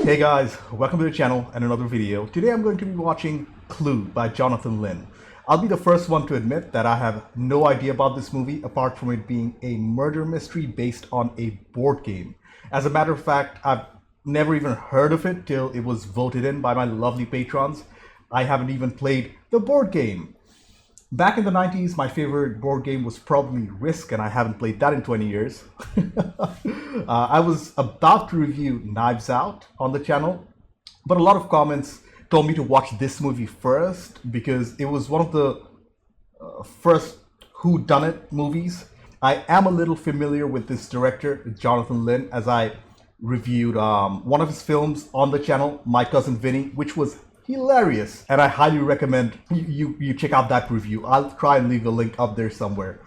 Hey guys, welcome to the channel and another video. Today I'm going to be watching Clue by Jonathan Lynn. I'll be the first one to admit that I have no idea about this movie apart from it being a murder mystery based on a board game. As a matter of fact, I've never even heard of it till it was voted in by my lovely patrons. I haven't even played the board game. Back in the 90s, my favorite board game was probably Risk, and I haven't played that in 20 years. I was about to review Knives Out on the channel, but a lot of comments told me to watch this movie first because it was one of the first whodunit movies. I am a little familiar with this director, Jonathan Lynn, as I reviewed one of his films on the channel, My Cousin Vinny, which was hilarious, and I highly recommend you check out that review. I'll try and leave a link up there somewhere.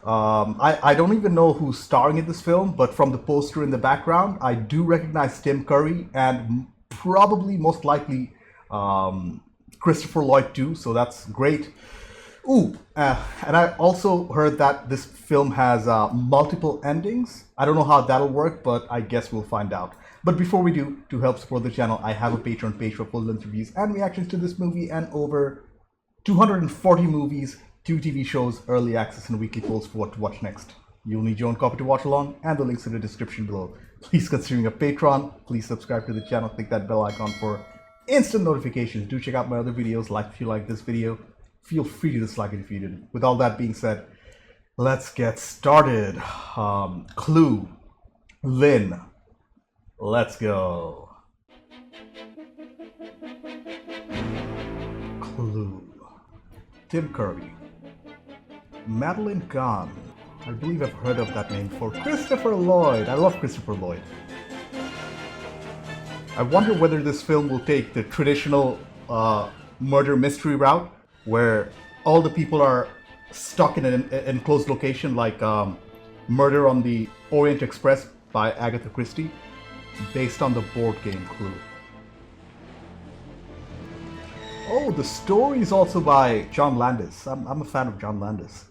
I don't even know who's starring in this film, but from the poster in the background, I do recognize Tim Curry and probably most likely Christopher Lloyd too, so that's great. Ooh, and I also heard that this film has multiple endings. I don't know how that'll work, but I guess we'll find out. But before we do, to help support the channel, I have a Patreon page for full-length reviews and reactions to this movie and over 240 movies, 2 TV shows, early access, and weekly polls for what to watch next. You'll need your own copy to watch along, and the links in the description below. Please consider being a patron. Please subscribe to the channel, click that bell icon for instant notifications. Do check out my other videos, like if you like this video. Feel free to dislike it if you didn't. With all that being said, let's get started. Clue, Lynn. Let's go. Clue. Tim Curry. Madeline Kahn. I believe I've heard of that name before. Christopher Lloyd. I love Christopher Lloyd. I wonder whether this film will take the traditional murder mystery route, where all the people are stuck in an enclosed location, like Murder on the Orient Express by Agatha Christie, based on the board game Clue. Oh, the story is also by John Landis. I'm a fan of John Landis.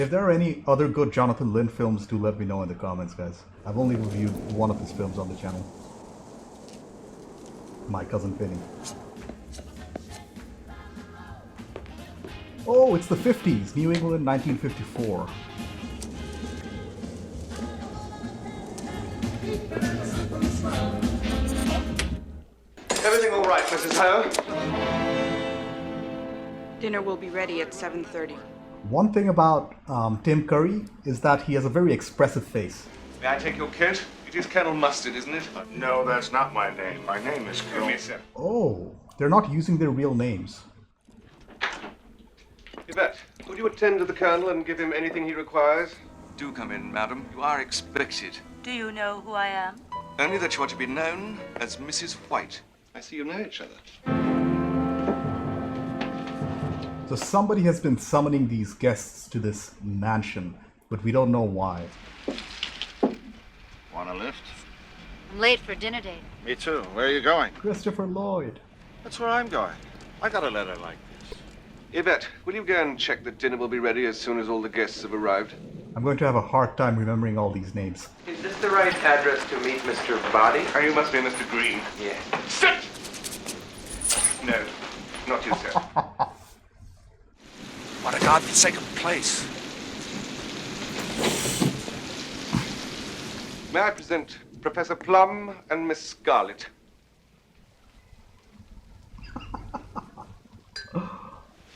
If there are any other good Jonathan Lynn films, do let me know in the comments, guys. I've only reviewed one of his films on the channel. My Cousin Vinny. Oh, it's the 50s, New England, 1954. Everything all right, Mrs. Howe? Dinner will be ready at 7:30. One thing about Tim Curry is that he has a very expressive face. May I take your coat? It is Colonel Mustard, isn't it? No, that's not my name. My name is Give me a sec. Oh, they're not using their real names. Yvette, would you attend to the Colonel and give him anything he requires? Do come in, madam. You are expected. Do you know who I am? Only that you are to be known as Mrs. White. I see you know each other. So somebody has been summoning these guests to this mansion, but we don't know why. Want a lift? I'm late for dinner date. Me too. Where are you going? Christopher Lloyd. That's where I'm going. I got a letter like this. Yvette, will you go and check that dinner will be ready as soon as all the guests have arrived? I'm going to have a hard time remembering all these names. Is this the right address to meet Mr. Body? Oh, you must be Mr. Green. Yes. Sit! No, not you, sir. What a God-forsaken place. May I present Professor Plum and Miss Scarlet?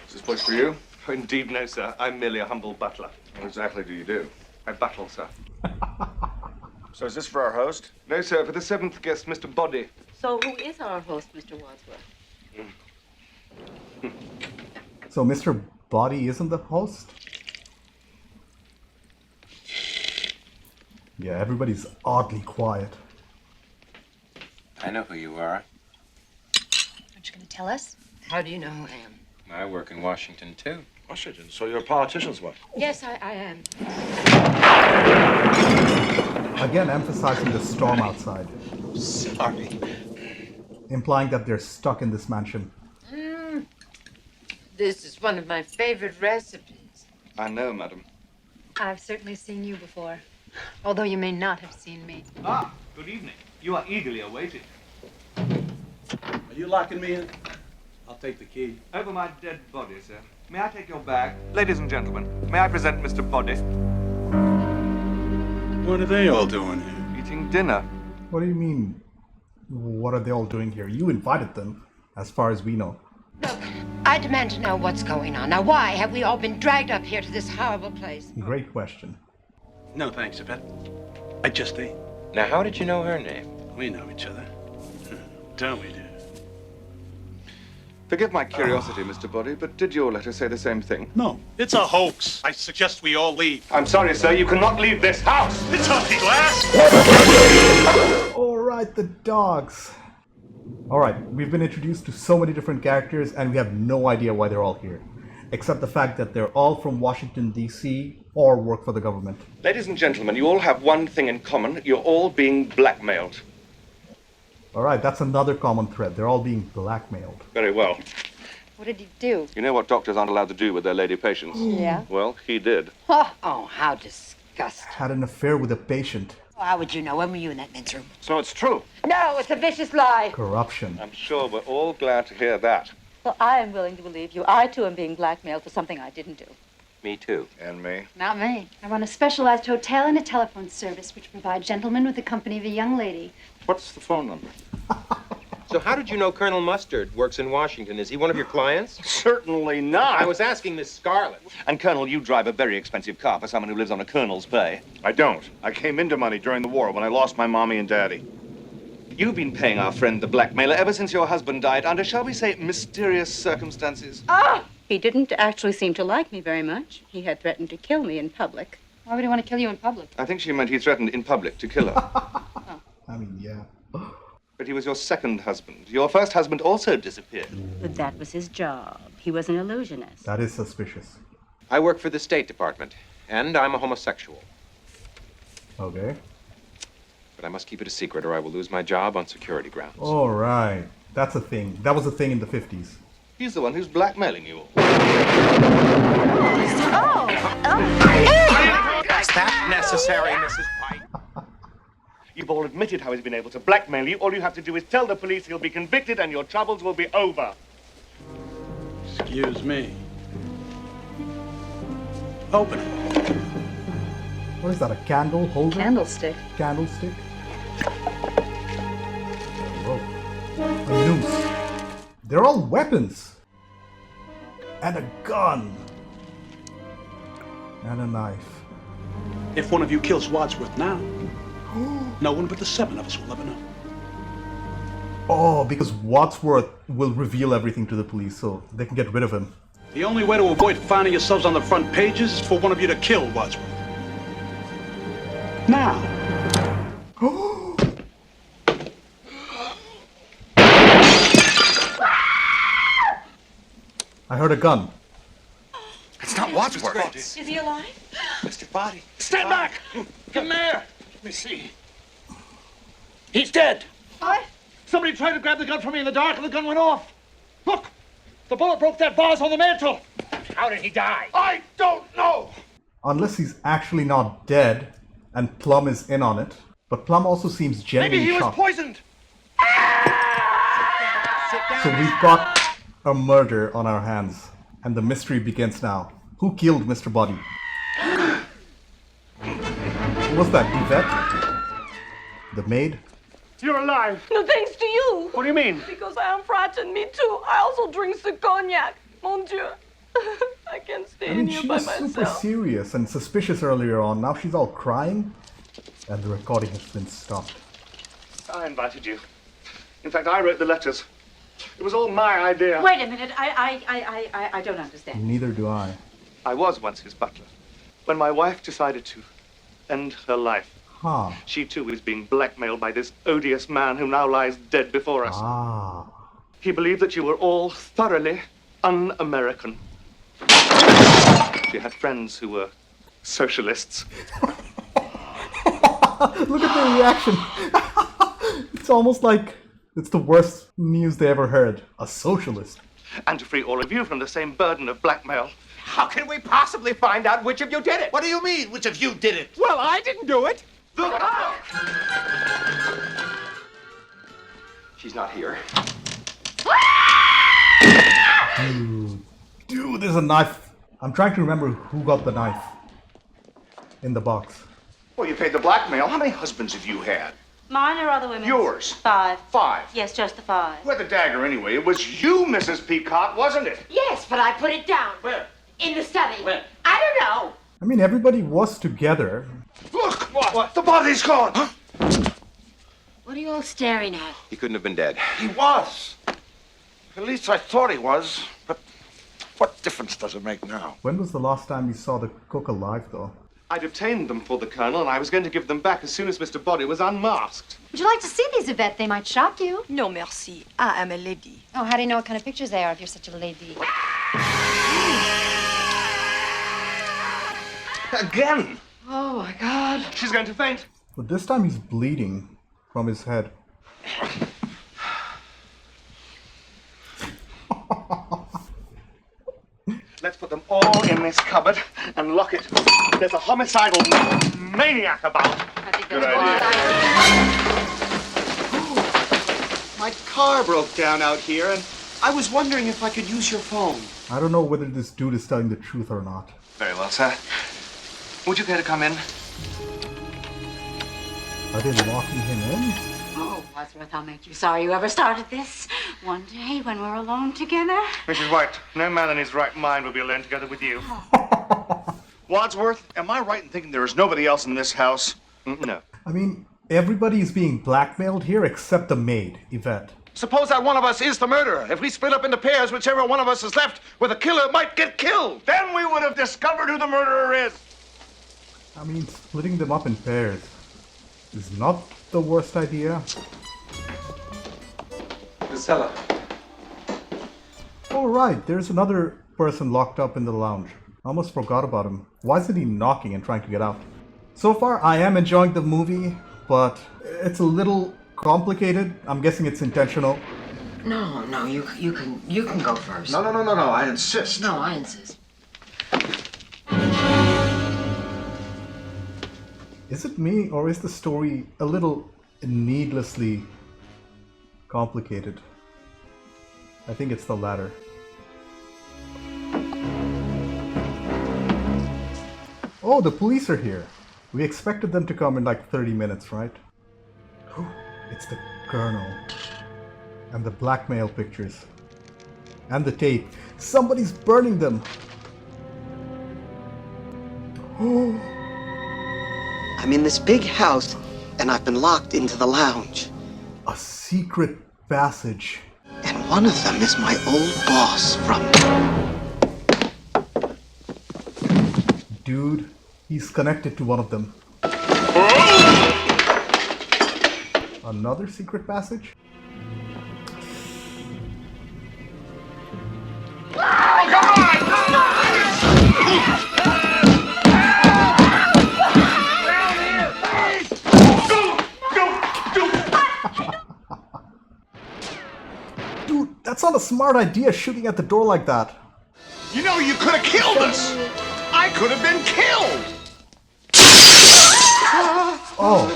Is this place for you? Oh, indeed, no, sir. I'm merely a humble butler. What exactly do you do? I battle, sir. So is this for our host? No, sir, for the 7th guest, Mr. Body. So who is our host, Mr. Wadsworth? So Mr. Body isn't the host? Yeah, everybody's oddly quiet. I know who you are. Aren't you going to tell us? How do you know who I am? I work in Washington, too. Washington. So you're a politician's wife? Yes, I am. Again, emphasizing the storm outside, Sorry. implying that they're stuck in this mansion. This is one of my favorite recipes. I know, madam. I've certainly seen you before. Although you may not have seen me. Ah, good evening. You are eagerly awaited. Are you locking me in? I'll take the key. Over my dead body, sir. May I take your bag? Ladies and gentlemen, may I present Mr. Body? What are they all doing here? Eating dinner. What do you mean? What are they all doing here? You invited them, as far as we know. Look, I demand to know what's going on. Now, why have we all been dragged up here to this horrible place? Great question. No thanks, Yvette. I just ate. Now, how did you know her name? We know each other. Don't we, dear? Forgive my curiosity, Mr. Body, but did your letter say the same thing? No, it's a hoax. I suggest we all leave. I'm sorry, sir. You cannot leave this house. It's up the glass! Alright, the dogs. Alright, we've been introduced to so many different characters and we have no idea why they're all here. Except the fact that they're all from Washington, D.C. or work for the government. Ladies and gentlemen, you all have one thing in common. You're all being blackmailed. Alright, that's another common thread. They're all being blackmailed. Very well. What did he do? You know what doctors aren't allowed to do with their lady patients? Yeah? Well, he did. Oh, how disgusting. Had an affair with a patient. How would you know? When were you in that men's room? So it's true. No, it's a vicious lie. Corruption. I'm sure we're all glad to hear that. Well, I am willing to believe you. I, too, am being blackmailed for something I didn't do. Me too. And me. Not me. I run a specialized hotel and a telephone service which provide gentlemen with the company of a young lady. What's the phone number? So how did you know Colonel Mustard works in Washington? Is he one of your clients? Certainly not. I was asking Miss Scarlett. And Colonel, you drive a very expensive car for someone who lives on a colonel's pay. I don't. I came into money during the war when I lost my mommy and daddy. You've been paying our friend the blackmailer ever since your husband died under, shall we say, mysterious circumstances. Ah! He didn't actually seem to like me very much. He had threatened to kill me in public. Why would he want to kill you in public? I think she meant he threatened in public to kill her. I mean, yeah. But he was your second husband. Your first husband also disappeared. But that was his job. He was an illusionist. That is suspicious. I work for the State Department, and I'm a homosexual. Okay. But I must keep it a secret or I will lose my job on security grounds. Alright. That's a thing. That was a thing in the 50s. He's the one who's blackmailing you all. Is that necessary, Mrs. White? You've all admitted how he's been able to blackmail you. All you have to do is tell the police he'll be convicted and your troubles will be over. Excuse me. Open it. What is that, a candle holder? Candlestick. Candlestick? Whoa. A noose. They're all weapons. And a gun. And a knife. If one of you kills Wadsworth now, no one but the seven of us will ever know. Oh, because Wadsworth will reveal everything to the police so they can get rid of him. The only way to avoid finding yourselves on the front pages is for one of you to kill Wadsworth. Now. I heard a gun. It's not Wadsworth. Is he alive? Mr. Body. Stand back! Come here! Let me see. He's dead! What? Somebody tried to grab the gun from me in the dark and the gun went off. Look! The bullet broke that vase on the mantle. How did he die? I don't know! Unless he's actually not dead and Plum is in on it. But Plum also seems Maybe genuinely he was shocked. poisoned! So we've got a murder on our hands. And the mystery begins now. Who killed Mr. Body? Who was that? Yvette? The maid? You're alive! No thanks to you. What do you mean? Because I am frightened. Me too. I also drink the cognac. Mon Dieu. I can't stay I mean, in here she by was super myself. serious and suspicious earlier on. Now she's all crying. And the recording has been stopped. I invited you. In fact, I wrote the letters. It was all my idea. Wait a minute. I don't understand. Neither do I. I was once his butler. When my wife decided to end her life, Huh. she too is being blackmailed by this odious man who now lies dead before us. Ah. He believed that you were all thoroughly un-American. She had friends who were socialists. Look at the reaction. It's almost like it's the worst news they ever heard. A socialist. and to free all of you from the same burden of blackmail. How can we possibly find out which of you did it? What do you mean, which of you did it? Well, I didn't do it. She's not here. Dude, there's a knife. I'm trying to remember who got the knife in the box. Well, you paid the blackmail. How many husbands have you had? Mine or other women's? Yours. 5. 5. Yes, just the 5. Who had the dagger anyway? It was you, Mrs. Peacock, wasn't it? Yes, but I put it down. Where? In the study. Where? I don't know. I mean, everybody was together. Look! What? The body's gone! Huh? What are you all staring at? He couldn't have been dead. He was. At least I thought he was. But what difference does it make now? When was the last time you saw the cook alive, though? I'd obtained them for the Colonel, and I was going to give them back as soon as Mr. Body was unmasked. Would you like to see these, Yvette? They might shock you. No, merci. I am a lady. Oh, how do you know what kind of pictures they are if you're such a lady? Again! Oh, my God. She's going to faint. But this time he's bleeding from his head. Let's put them all in this cupboard and lock it. There's a homicidal maniac about. I think Good that's idea. My car broke down out here, and I was wondering if I could use your phone. I don't know whether this dude is telling the truth or not. Very well, sir. Would you care to come in? Are they locking him in? Oh, Wadsworth, I'll make you sorry you ever started this. One day when we're alone together. Mrs. White, no man in his right mind will be alone together with you. Wadsworth, am I right in thinking there is nobody else in this house? No. I mean, everybody is being blackmailed here except the maid, Yvette. Suppose that one of us is the murderer. If we split up into pairs, whichever one of us is left with the killer might get killed. Then we would have discovered who the murderer is. I mean, splitting them up in pairs is not the worst idea. Priscilla. Oh, right, there's another person locked up in the lounge. I almost forgot about him. Why isn't he knocking and trying to get out? So far, I am enjoying the movie, but it's a little complicated. I'm guessing it's intentional. No, you can go first. No, I insist. No, I insist. Is it me, or is the story a little needlessly complicated? I think it's the latter. Oh, the police are here. We expected them to come in like 30 minutes, right? Oh, it's the Colonel. And the blackmail pictures. And the tape. Somebody's burning them. Oh. I'm in this big house, and I've been locked into the lounge. A secret passage. And one of them is my old boss from... Dude, he's connected to one of them. Another secret passage? Dude, that's not a smart idea, shooting at the door like that. You know, you could have killed us. I could have been killed. Oh,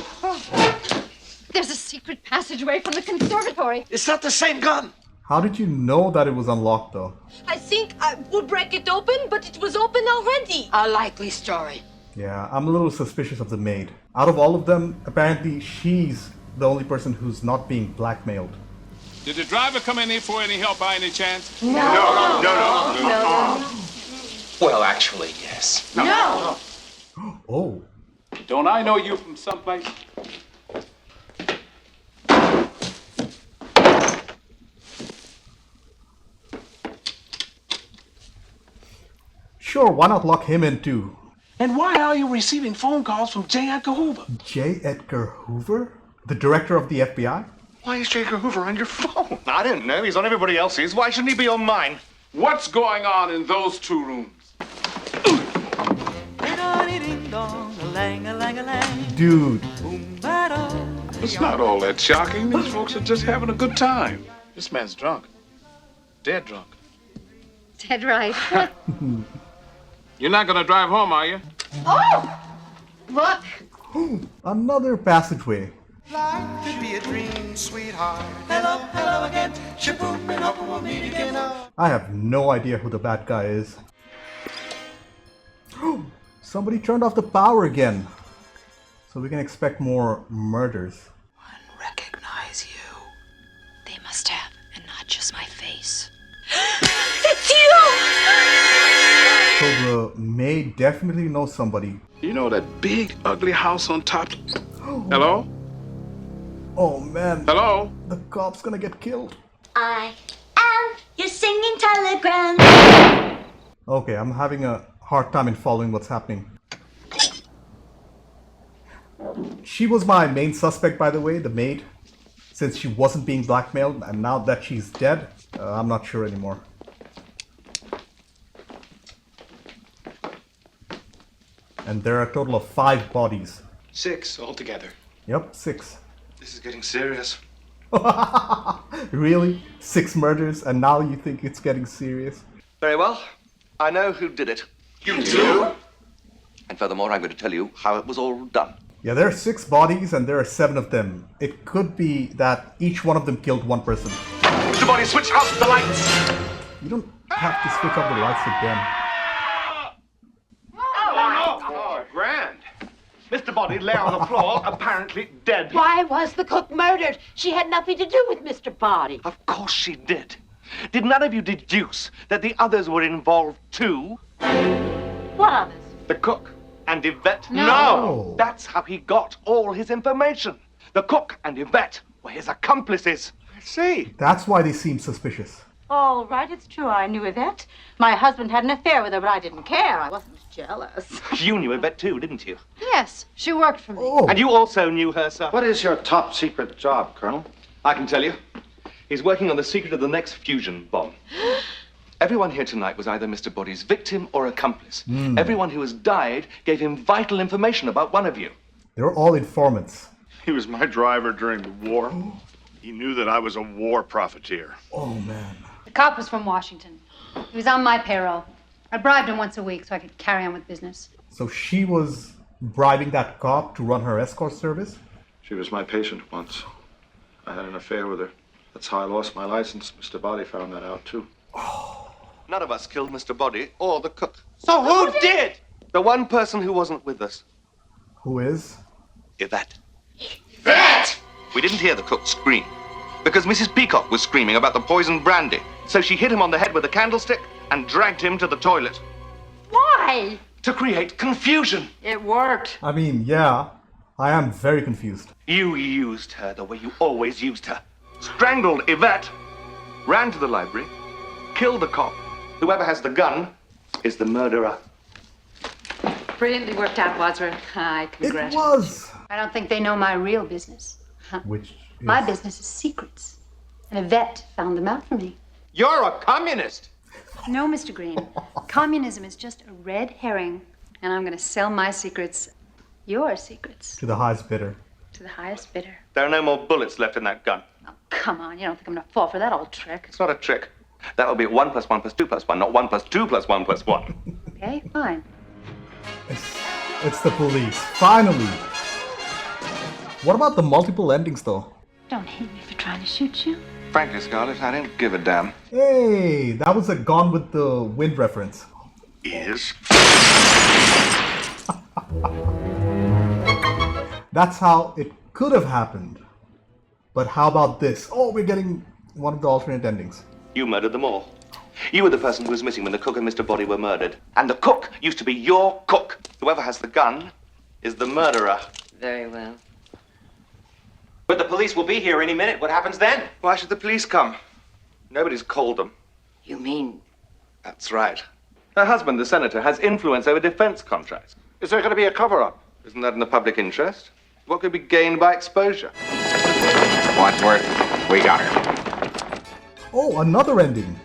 There's a secret passageway from the conservatory. It's not the same gun. how did you know that it was unlocked though? I think I would break it open, but it was open already. A likely story. Yeah, I'm a little suspicious of the maid. Out of all of them, apparently she's the only person who's not being blackmailed. Did the driver come in here for any help by any chance? No. Well, actually, yes. No. Oh, Don't I know you from someplace? sure, why not lock him in too? And why are you receiving phone calls from J. Edgar Hoover? J. Edgar Hoover? The director of the FBI? Why is J. Edgar Hoover on your phone? I didn't know. He's on everybody else's. Why shouldn't he be on mine? What's going on in those two rooms? Dude, It's not all that shocking. These folks are just having a good time. This man's drunk. Dead drunk. Dead right. You're not gonna drive home, are you? Oh! Look! Another passageway. Life could be a dream, sweetheart. Hello, hello again. Shaboom, and hope we'll meet again. I have no idea who the bad guy is. Somebody turned off the power again. So we can expect more murders. Recognize you. They must have, and not just my face. It's you! So the maid definitely knows somebody. You know that big, ugly house on top? Hello? Oh man. Hello? The cop's gonna get killed. I am your singing telegram. Okay, I'm having a hard time in following what's happening. She was my main suspect, by the way, the maid, since she wasn't being blackmailed, and now that she's dead, I'm not sure anymore. And there are a total of 5 bodies. 6 altogether. Yep, 6. This is getting serious. Really? 6 murders, and now you think it's getting serious? Very well. I know who did it. You do? And furthermore, I'm going to tell you how it was all done. Yeah, there are 6 bodies, and there are 7 of them. It could be that each one of them killed one person. Mr. Body, switch out the lights! You don't have to switch up the lights again. Oh, grand. Mr. Body lay on the floor, apparently dead. Why was the cook murdered? She had nothing to do with Mr. Body. Of course she did. Did none of you deduce that the others were involved too? What others? The cook and Yvette? No. That's how he got all his information. The cook and Yvette were his accomplices. I see. That's why they seem suspicious. All right, it's true. I knew Yvette. My husband had an affair with her, but I didn't care. I wasn't jealous. You knew Yvette too, didn't you? Yes, she worked for me. Oh, And you also knew her, sir. What is your top secret job, Colonel? I can tell you. He's working on the secret of the next fusion bomb. Everyone here tonight was either Mr. Body's victim or accomplice. Everyone who has died gave him vital information about one of you. they're all informants. He was my driver during the war. He knew that I was a war profiteer. Oh man. The cop was from Washington. He was on my payroll. I bribed him once a week so I could carry on with business. So she was bribing that cop to run her escort service? She was my patient once. I had an affair with her. That's how I lost my license. Mr. Body found that out, too. None of us killed Mr. Body or the cook. So who did? The one person who wasn't with us. Who is? Yvette. Yvette! We didn't hear the cook scream because Mrs. Peacock was screaming about the poisoned brandy. So she hit him on the head with a candlestick and dragged him to the toilet. Why? To create confusion. It worked. I mean, yeah. I am very confused. You used her the way you always used her. Strangled Yvette, ran to the library, killed the cop. Whoever has the gun is the murderer. Brilliantly worked out, Wadsworth. I It congratulate was! I don't think they know my real business. Which is... My business is secrets. And Yvette found them out for me. You're a communist. No, Mr. Green. Communism is just a red herring. And I'm going to sell my secrets, your secrets, to the highest bidder. to the highest bidder. There are no more bullets left in that gun. Oh, come on. You don't think I'm going to fall for that old trick. It's not a trick. That will be 1 + 1 + 2 + 1, not 1 + 2 + 1 + 1. Okay, fine. It's the police. Finally! What about the multiple endings, though? Don't hate me for trying to shoot you. Frankly, Scarlett, I don't give a damn. Hey, that was a Gone with the Wind reference. Is? That's how it could have happened. But how about this? Oh, we're getting one of the alternate endings. You murdered them all. You were the person who was missing when the cook and Mr. Body were murdered. And the cook used to be your cook. Whoever has the gun is the murderer. Very well. But the police will be here any minute. What happens then? Why should the police come? Nobody's called them. You mean That's right. Her husband, the senator, has influence over defense contracts. Is there going to be a cover-up? Isn't that in the public interest? What could be gained by exposure? Wadsworth, we got her. Oh, another ending.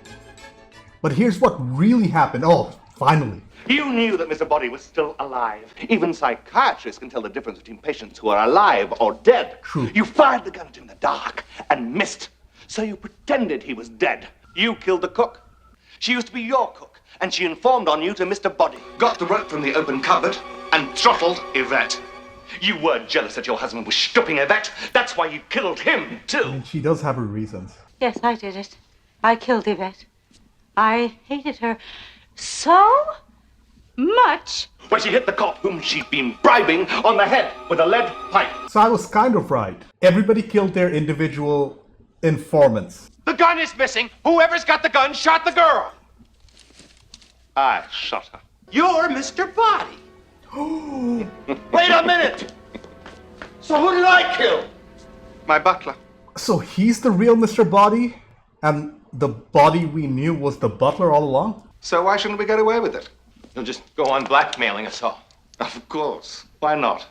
But here's what really happened. Oh, finally. You knew that Mr. Body was still alive. Even psychiatrists can tell the difference between patients who are alive or dead. True. You fired the gun at him in the dark and missed. So you pretended he was dead. You killed the cook. She used to be your cook, and she informed on you to Mr. Body. Got the rope from the open cupboard and throttled Yvette. You were jealous that your husband was stooping Yvette. That's why you killed him, too. I mean, she does have her reasons. Yes, I did it. I killed Yvette. I hated her so much. When she hit the cop whom she'd been bribing on the head with a lead pipe. So I was kind of right. Everybody killed their individual informants. The gun is missing. Whoever's got the gun shot the girl. I shot her. You're Mr. Body. Wait a minute! So who did I kill? My butler. So he's the real Mr. Body, and the Body we knew was the butler all along? So why shouldn't we get away with it? You'll just go on blackmailing us all. Of course. Why not?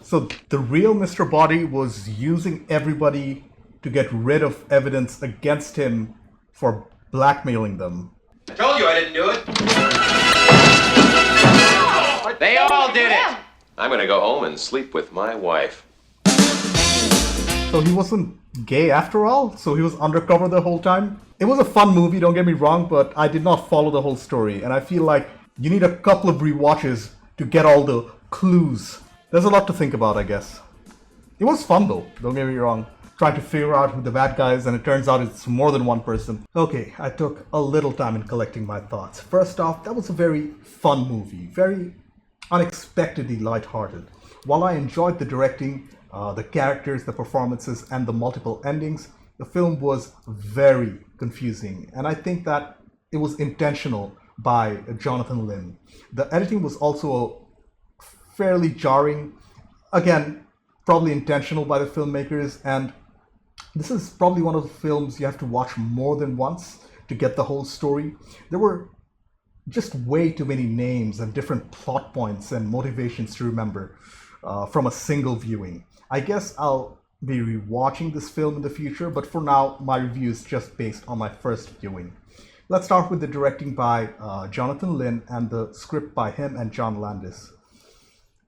So the real Mr. Body was using everybody to get rid of evidence against him for blackmailing them. I told you I didn't do it. They all did it. I'm gonna go home and sleep with my wife. So he wasn't gay after all? So he was undercover the whole time? It was a fun movie, don't get me wrong, but I did not follow the whole story. And I feel like you need a couple of rewatches to get all the clues. There's a lot to think about, I guess. It was fun though, don't get me wrong. Trying to figure out who the bad guy is, and it turns out it's more than one person. Okay, I took a little time in collecting my thoughts. First off, that was a very fun movie, very unexpectedly lighthearted. While I enjoyed the directing, the characters, the performances, and the multiple endings, the film was very confusing, and I think that it was intentional by Jonathan Lynn. The editing was also fairly jarring, again, probably intentional by the filmmakers, and this is probably one of the films you have to watch more than once to get the whole story. There were just way too many names and different plot points and motivations to remember from a single viewing. I guess I'll be rewatching this film in the future, but for now, my review is just based on my first viewing. Let's start with the directing by Jonathan Lynn and the script by him and John Landis.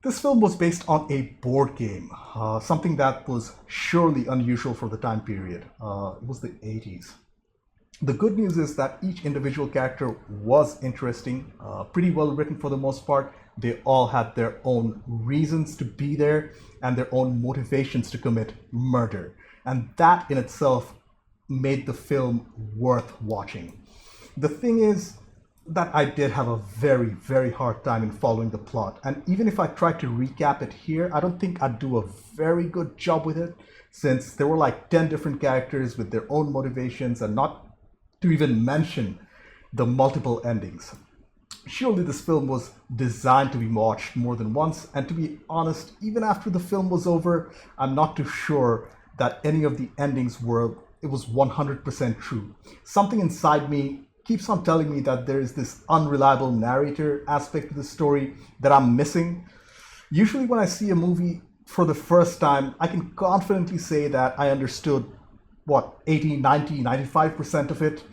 This film was based on a board game, something that was surely unusual for the time period. It was the 80s. The good news is that each individual character was interesting, pretty well written for the most part. They all had their own reasons to be there and their own motivations to commit murder. And that in itself made the film worth watching. The thing is that I did have a very, very hard time in following the plot. And even if I tried to recap it here, I don't think I'd do a very good job with it, since there were like 10 different characters with their own motivations, and not to even mention the multiple endings. Surely this film was designed to be watched more than once, and to be honest, even after the film was over, I'm not too sure that any of the endings was 100% true. Something inside me keeps on telling me that there is this unreliable narrator aspect to the story that I'm missing. Usually when I see a movie for the first time, I can confidently say that I understood, 80, 90, 95% of it,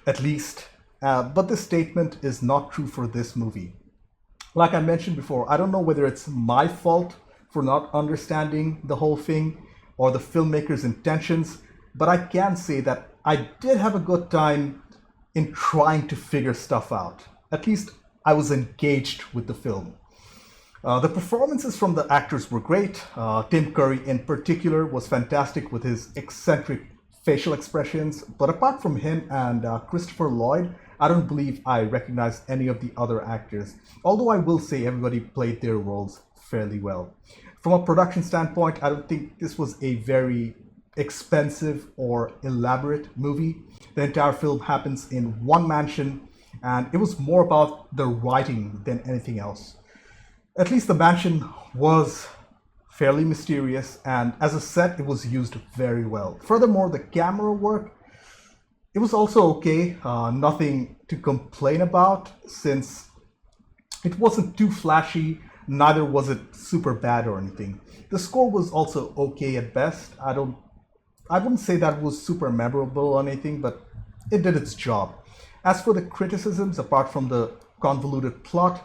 at least. But this statement is not true for this movie. Like I mentioned before, I don't know whether it's my fault for not understanding the whole thing or the filmmaker's intentions, but I can say that I did have a good time in trying to figure stuff out. At least I was engaged with the film. The performances from the actors were great. Tim Curry in particular was fantastic with his eccentric facial expressions, but apart from him and Christopher Lloyd, I don't believe I recognize any of the other actors, although I will say everybody played their roles fairly well. From a production standpoint, I don't think this was a very expensive or elaborate movie. The entire film happens in one mansion, and it was more about the writing than anything else. At least the mansion was fairly mysterious, and as a set, it was used very well. Furthermore, the camera work, it was also okay, nothing to complain about, since it wasn't too flashy, neither was it super bad or anything. The score was also okay at best. I wouldn't say that it was super memorable or anything, but it did its job. As for the criticisms, apart from the convoluted plot,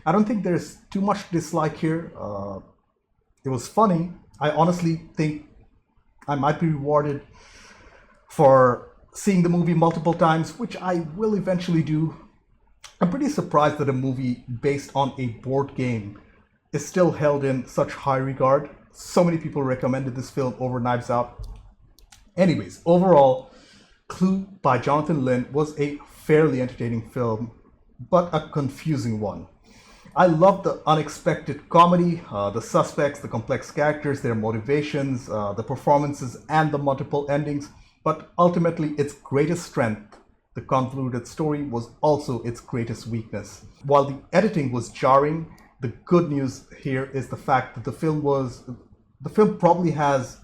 I don't think there's too much dislike here. It was funny. I honestly think I might be rewarded for seeing the movie multiple times, which I will eventually do, I'm pretty surprised that a movie based on a board game is still held in such high regard. So many people recommended this film over Knives Out. Anyways, overall, Clue by Jonathan Lynn was a fairly entertaining film, but a confusing one. I loved the unexpected comedy, the suspects, the complex characters, their motivations, the performances, and the multiple endings. But ultimately, its greatest strength, the convoluted story, was also its greatest weakness. While the editing was jarring, the good news here is the fact that the film probably has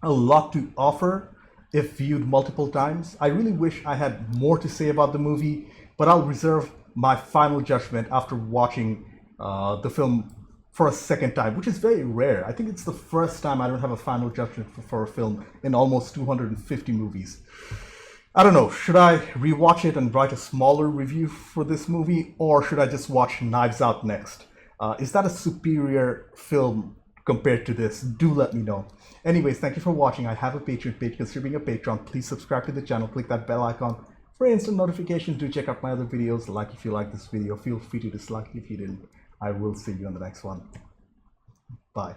a lot to offer if viewed multiple times. I really wish I had more to say about the movie, but I'll reserve my final judgment after watching the film for a second time, which is very rare. I think it's the first time I don't have a final judgment for a film in almost 250 movies. I don't know, should I rewatch it and write a smaller review for this movie, or should I just watch Knives Out next? Is that a superior film compared to this? Do let me know. Anyways, thank you for watching. I have a Patreon page. Consider being a patron. Please subscribe to the channel. Click that bell icon for instant notifications. Do check out my other videos. Like if you like this video. Feel free to dislike if you didn't. I will see you on the next one. Bye.